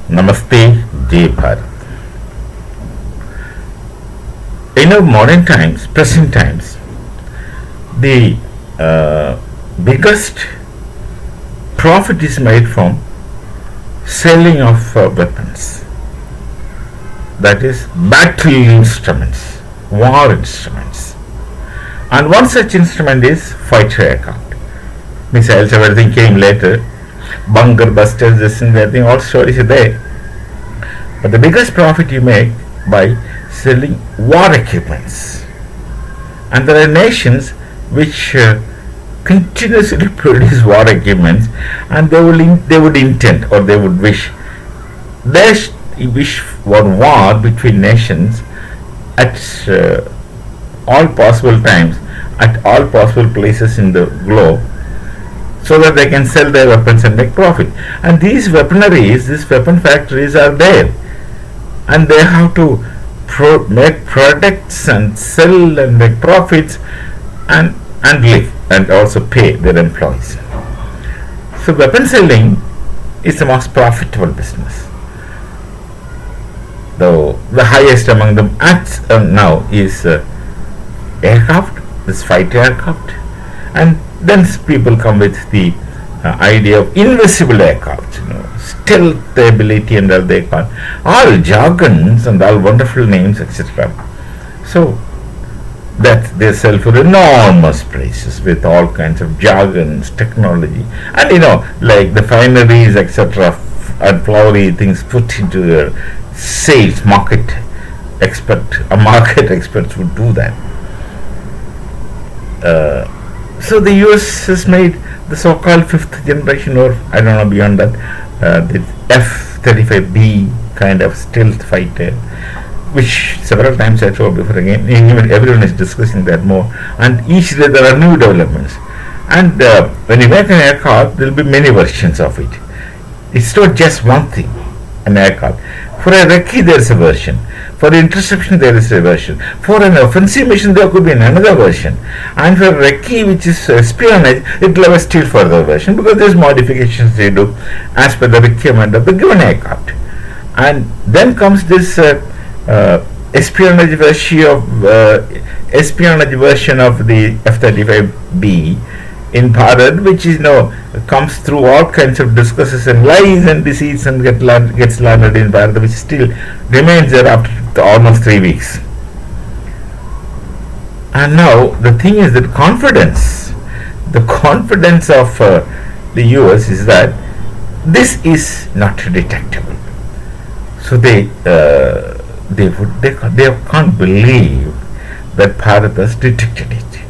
Namaste, Jai Bharat. In our modern times, present times, the biggest profit is made from selling of weapons. That is, battle instruments, war instruments. And one such instrument is fighter aircraft. Missiles, everything came later. Bunker busters, this and that thing, all stories are there. But the biggest profit you make by selling war equipments. And there are nations which continuously produce war equipments, and they would intend, or they would wish for war between nations at all possible times, at all possible places in the globe, so that they can sell their weapons and make profit. And these weaponaries, these weapon factories are there, and they have to make products and sell and make profits and live and also pay their employees. So weapon selling is the most profitable business. Though the highest among them now is aircraft, this fighter aircraft, and then people come with the idea of invisible aircraft, stealth ability and all they call, all jargons and all wonderful names, etc. So that they sell for enormous prices with all kinds of jargons, technology, and like the fineries, etc. and flowery things put into their sales. Market experts would do that. So the US has made the so-called fifth generation, or I don't know beyond that, the F-35B kind of stealth fighter, which several times I told before, again everyone is discussing that more, and each day there are new developments. And when you make an aircraft, there will be many versions of it. It's not just one thing, an aircraft. For a recce there is a version, for interception there is a version, for an offensive mission there could be another version, and for recce, which is espionage, it will have a still further version, because there is modifications they do as per the requirement of the given aircraft. And then comes this espionage version of the F-35B in Bharat, which is comes through all kinds of discourses and lies and deceits, and gets landed in Bharat, which still remains there after almost 3 weeks. And now the thing is that the confidence of the US is that this is not detectable. So they can't believe that Bharat has detected it.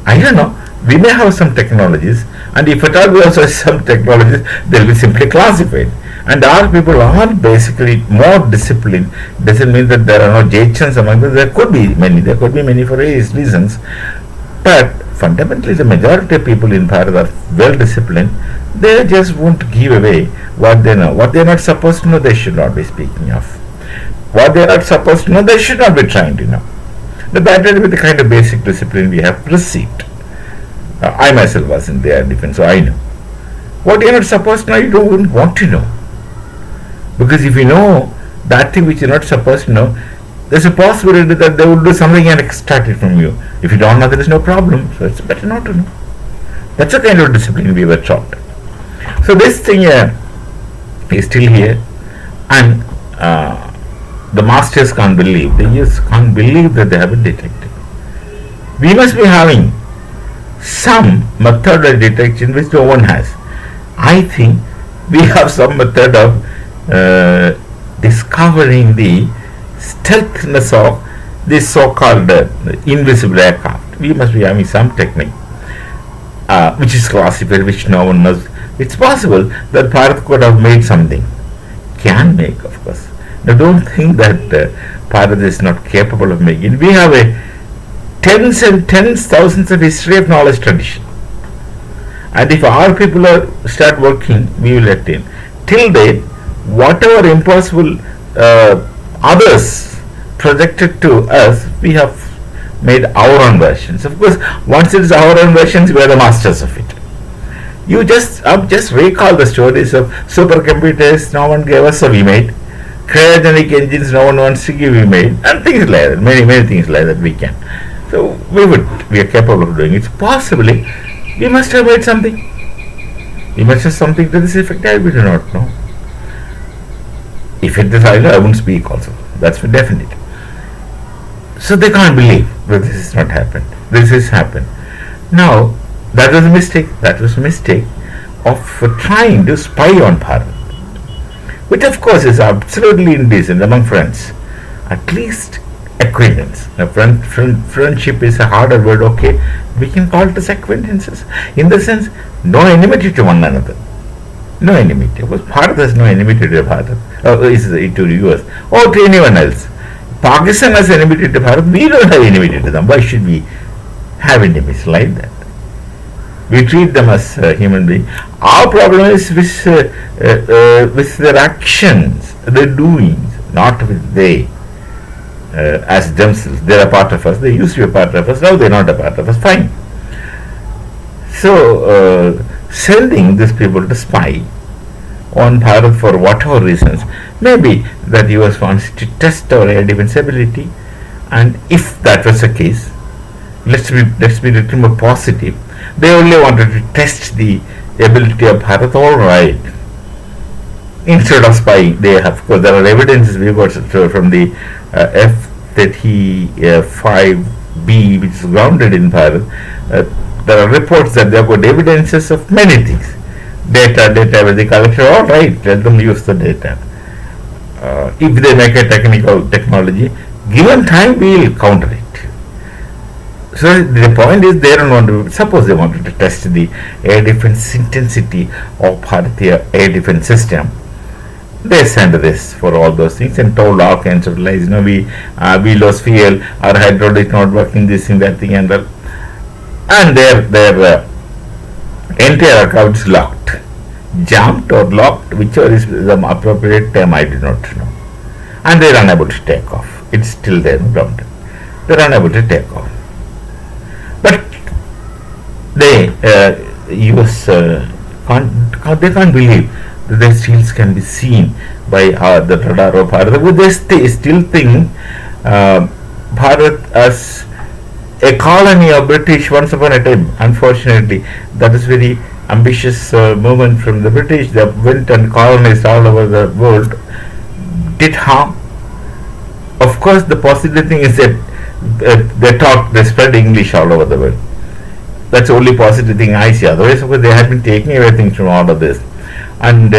I don't know. We may have some technologies, and if at all we also have some technologies, they will be simply classified. And our people are basically more disciplined. Doesn't mean that there are no judges among them. There could be many for various reasons. But fundamentally, the majority of people in Bharat are well disciplined. They just won't give away what they know. What they are not supposed to know, they should not be speaking of. What they are not supposed to know, they should not be trying to know. That is the kind of basic discipline we have received. I myself was in their defense, so I know. What you are not supposed to know, you don't want to know. Because if you know that thing which you are not supposed to know, there's a possibility that they will do something and extract it from you. If you don't know, there is no problem. So it's better not to know. That's the kind of discipline we were taught. So this thing is still here, and the masters can't believe. They just can't believe that they have been detected. We must be having some method of detection which no one has. I think we have some method of discovering the stealthiness of this so-called invisible aircraft. We must be having some technique which is classified, which no one knows. It's possible that Bharat could have made something. Can make, of course. Now don't think that Bharat is not capable of making. We have a tens and tens, thousands of history of knowledge tradition. And if our people start working, we will attain. Till date, whatever impossible others projected to us, we have made our own versions. Of course, once it is our own versions, we are the masters of it. Just recall the stories of supercomputers no one gave us, so we made cryogenic engines no one wants to give, we made, and things like that. Many things like that we can. So we are capable of doing it. Possibly, we must have made something. We must have something to this effect. I we do not know. If it is I won't speak also. That's for definite. So they can't believe that this has not happened. This has happened. Now, that was a mistake. That was a mistake of trying to spy on Bharat, which of course is absolutely indecent among friends. At least acquaintance. Now, friendship is a harder word, okay? We can call it as acquaintances. In the sense, no enmity to one another. No enmity. Because Bharat has no enmity to Bharat. Is to US or to anyone else. Pakistan has enmity to Bharat. We don't have enmity to them. Why should we have enemies like that? We treat them as human beings. Our problem is with their actions, their doings, not with they as themselves. They are a part of us. They used to be a part of us. Now they are not a part of us. Fine. So sending these people to spy on Bharat for whatever reasons, maybe that US wants to test our air defense ability, and if that was the case, let's be a little more positive. They only wanted to test the ability of Bharat. All right. Instead of spying, they have, of course, there are evidences we got from the F-35B, which is grounded in Bharat. There are reports that they have got evidences of many things. Data with the collector. All right, let them use the data. If they make a technology, given time, we will counter it. So the point is, they don't want to. Suppose they wanted to test the air defense intensity of Bharatiya air defense system. They sent this for all those things and told all kinds of lies. We lost fuel, our hydraulic not working, this thing, that thing, and their entire account is locked, jammed or locked, whichever is the appropriate term, I do not know. And they are unable to take off. It's still there grounded. They are unable to take off. But they US they can't believe that their shields can be seen by the radar of Bharat. They still think Bharat as a colony of British once upon a time. Unfortunately, that is very ambitious movement from the British. They went and colonized all over the world, did harm. Of course, the positive thing is that they spread English all over the world. That's the only positive thing I see. Otherwise, of course, they had been taking away things from all of this. And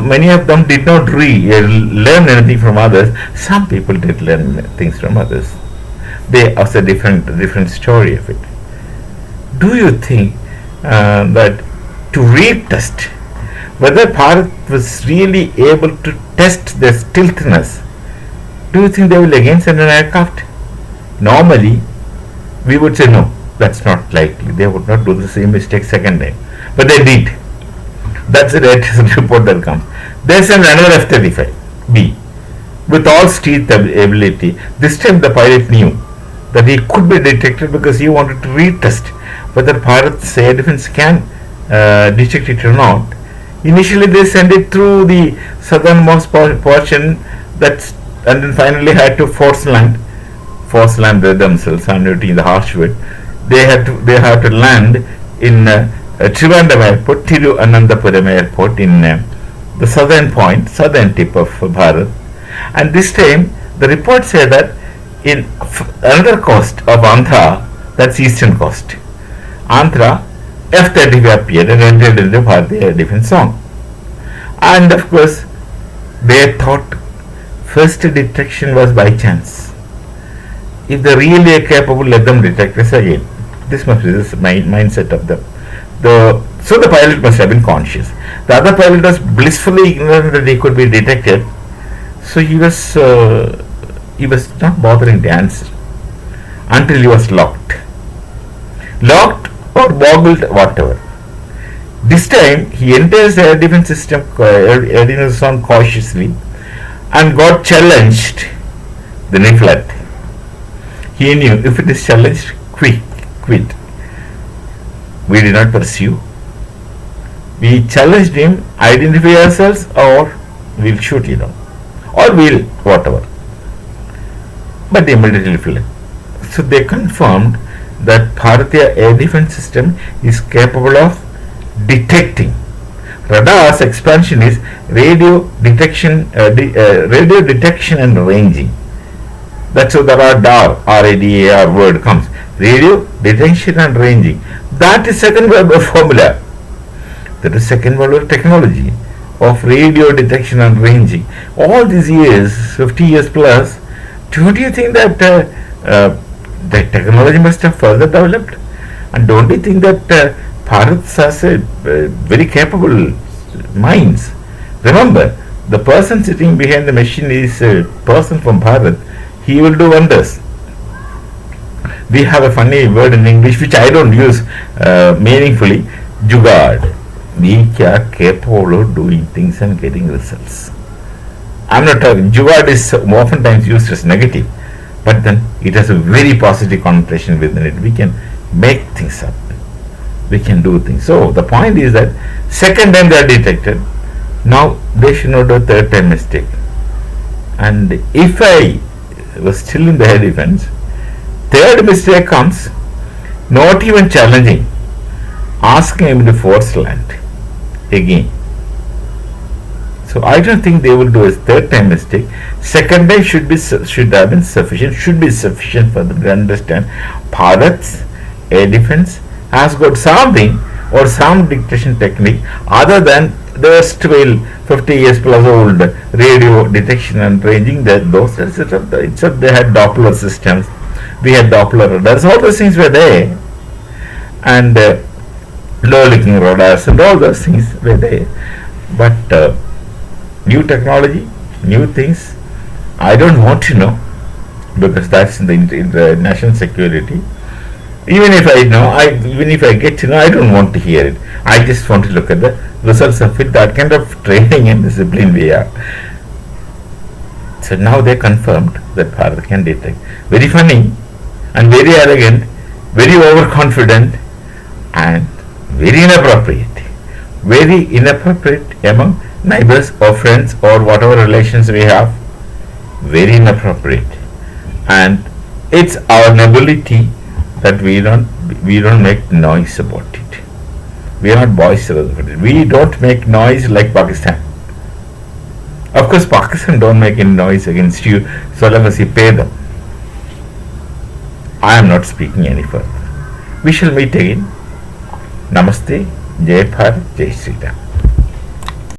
many of them did not learn anything from others. Some people did learn things from others. They have a different story of it. Do you think that to retest whether Bharat was really able to test their stealthiness, do you think they will again send an aircraft? Normally, we would say no, that's not likely. They would not do the same mistake second time. But they did. That's the latest report that comes. They sent another F-35B with all stealth ability. This time the pilot knew that he could be detected because he wanted to retest whether Bharat's air defense can detect it or not. Initially they sent it through the southernmost portion, and then finally had to force land themselves, and in the harsh word. They have to land in Trivandrum Airport, Thiruvananthapuram Airport, in the southern tip of Bharat. And this time the report said that in another coast of Andhra, that's eastern coast, Andhra, F-35 appeared and entered into Bharatiya Air Defense Zone. And of course, they thought first detection was by chance. If they really are capable, let them detect this again. This must be the mindset of them. So the pilot must have been conscious. The other pilot was blissfully ignorant that he could be detected. So he was not bothering to answer until he was locked or boggled, whatever. This time he enters the air defense system, air defense zone cautiously, and got challenged. Then he fled. He knew if it is challenged, quit. We did not pursue. We challenged him, identify ourselves, or we'll shoot you down, or we'll whatever. But they immediately fled. So they confirmed that Bharatiya air defense system is capable of detecting. Radar's expansion is radio detection and ranging. That's how the radar, RADAR word comes. Radio detection and ranging. That is second formula. That is second world technology of radio detection and ranging. All these years, 50 years plus, don't you think that the technology must have further developed? And don't you think that Bharat has a very capable minds? Remember, the person sitting behind the machine is a person from Bharat. He will do wonders. We have a funny word in English which I don't use meaningfully, jugaad. We are capable of doing things and getting results. I'm not talking, jugaad is oftentimes used as negative, but then it has a very positive connotation within it. We can make things up. We can do things. So the point is that second time they are detected, now they should not do a third time mistake. And if I was still in the air defense, third mistake comes, not even challenging, asking him to force land again. So I don't think they will do a third time mistake. Second time should have been sufficient. Should be sufficient for them to understand Bharat's air defense has got something or some dictation technique other than the erstwhile 50 years plus old radio detection and ranging. Those itself they had Doppler systems. We had Doppler radars. All those things were there, and low-leaking radars and all those things were there. But new technology, new things, I don't want to know, because that's in the national security. Even if I know, even if I get to know, I don't want to hear it. I just want to look at the results of it, that kind of training and discipline we have. So now they confirmed that Bharat can detect. Very funny and very arrogant, very overconfident, and very inappropriate. Very inappropriate among neighbors or friends or whatever relations we have. Very inappropriate. And it's our nobility that we don't make noise about it. We are not boisterous about it. We don't make noise like Pakistan. Of course, Pakistan don't make any noise against you so long as you pay them. I am not speaking any further. We shall meet again. Namaste. Jai Bharat. Jai Sri Ram.